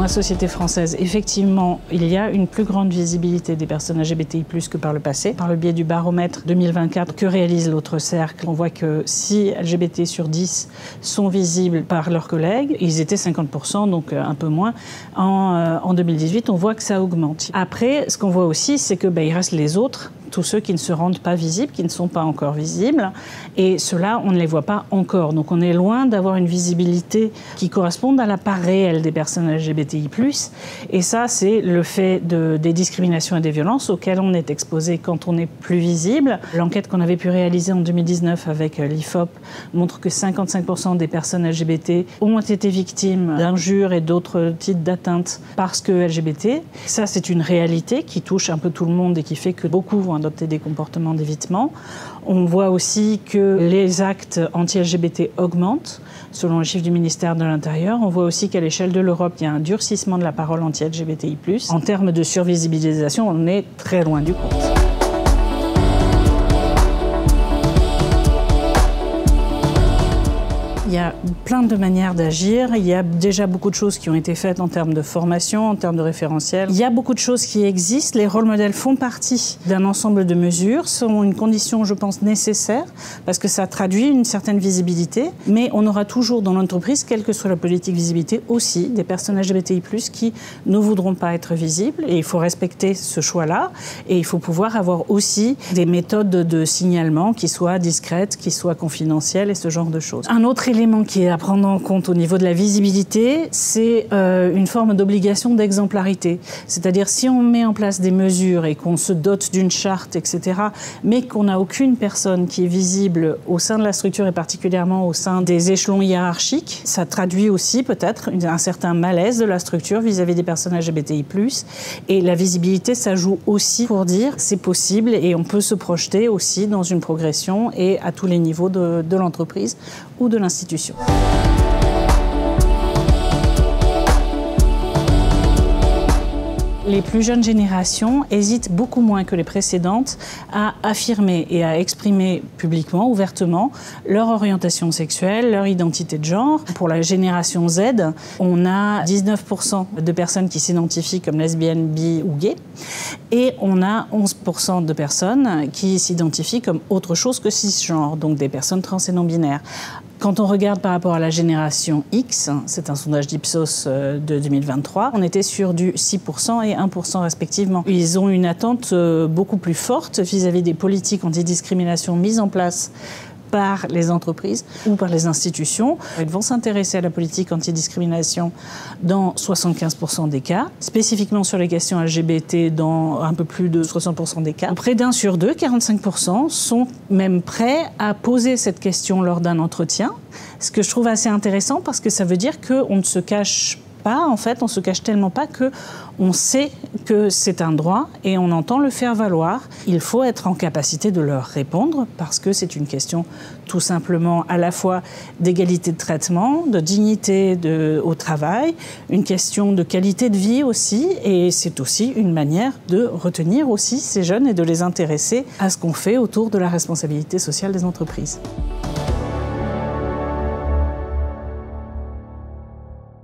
la société française, effectivement, il y a une plus grande visibilité des personnes LGBTI+, que par le passé. Par le biais du baromètre 2024 que réalise l'autre cercle, on voit que 6 LGBT sur 10 sont visibles par leurs collègues. Ils étaient 50%, donc un peu moins. En 2018, on voit que ça augmente. Après, ce qu'on voit aussi, c'est que il reste les autres, tous ceux qui ne se rendent pas visibles, qui ne sont pas encore visibles. Et ceux-là, on ne les voit pas encore. Donc on est loin d'avoir une visibilité qui corresponde à la part réelle des personnes LGBTI+. Et ça, c'est le fait des discriminations et des violences auxquelles on est exposé quand on n'est plus visible. L'enquête qu'on avait pu réaliser en 2019 avec l'IFOP montre que 55% des personnes LGBT ont été victimes d'injures et d'autres types d'atteintes parce que LGBT. Ça, c'est une réalité qui touche un peu tout le monde et qui fait que beaucoup vont adopter des comportements d'évitement. On voit aussi que les actes anti-LGBT augmentent, selon les chiffres du ministère de l'Intérieur. On voit aussi qu'à l'échelle de l'Europe, il y a un durcissement de la parole anti-LGBTI+. En termes de survisibilisation, on est très loin du compte. Il y a plein de manières d'agir. Il y a déjà beaucoup de choses qui ont été faites en termes de formation, en termes de référentiel. Il y a beaucoup de choses qui existent. Les rôles modèles font partie d'un ensemble de mesures, sont une condition, je pense, nécessaire, parce que ça traduit une certaine visibilité. Mais on aura toujours dans l'entreprise, quelle que soit la politique visibilité, aussi des personnes LGBTI+, qui ne voudront pas être visibles. Et il faut respecter ce choix-là. Et il faut pouvoir avoir aussi des méthodes de signalement qui soient discrètes, qui soient confidentielles et ce genre de choses. Un autre élément qui est à prendre en compte au niveau de la visibilité, c'est une forme d'obligation d'exemplarité. C'est-à-dire si on met en place des mesures et qu'on se dote d'une charte, etc., mais qu'on n'a aucune personne qui est visible au sein de la structure et particulièrement au sein des échelons hiérarchiques, ça traduit aussi peut-être un certain malaise de la structure vis-à-vis des personnes LGBTI+. Et la visibilité, ça joue aussi pour dire c'est possible et on peut se projeter aussi dans une progression et à tous les niveaux de l'entreprise ou de l'institution. Les plus jeunes générations hésitent beaucoup moins que les précédentes à affirmer et à exprimer publiquement, ouvertement, leur orientation sexuelle, leur identité de genre. Pour la génération Z, on a 19% de personnes qui s'identifient comme lesbiennes, bi ou gays, et on a 11% de personnes qui s'identifient comme autre chose que cisgenre, donc des personnes trans et non-binaires. Quand on regarde par rapport à la génération X, c'est un sondage d'Ipsos de 2023, on était sur du 6% et 1% respectivement. Ils ont une attente beaucoup plus forte vis-à-vis des politiques antidiscrimination mises en place par les entreprises ou par les institutions. Ils vont s'intéresser à la politique antidiscrimination dans 75% des cas, spécifiquement sur les questions LGBT dans un peu plus de 60% des cas. Près d'un sur deux, 45%, sont même prêts à poser cette question lors d'un entretien, ce que je trouve assez intéressant parce que ça veut dire qu'on ne se cache pas, en fait, on se cache tellement pas qu'on sait que c'est un droit et on entend le faire valoir. Il faut être en capacité de leur répondre parce que c'est une question tout simplement à la fois d'égalité de traitement, de dignité au travail, une question de qualité de vie aussi et c'est aussi une manière de retenir aussi ces jeunes et de les intéresser à ce qu'on fait autour de la responsabilité sociale des entreprises.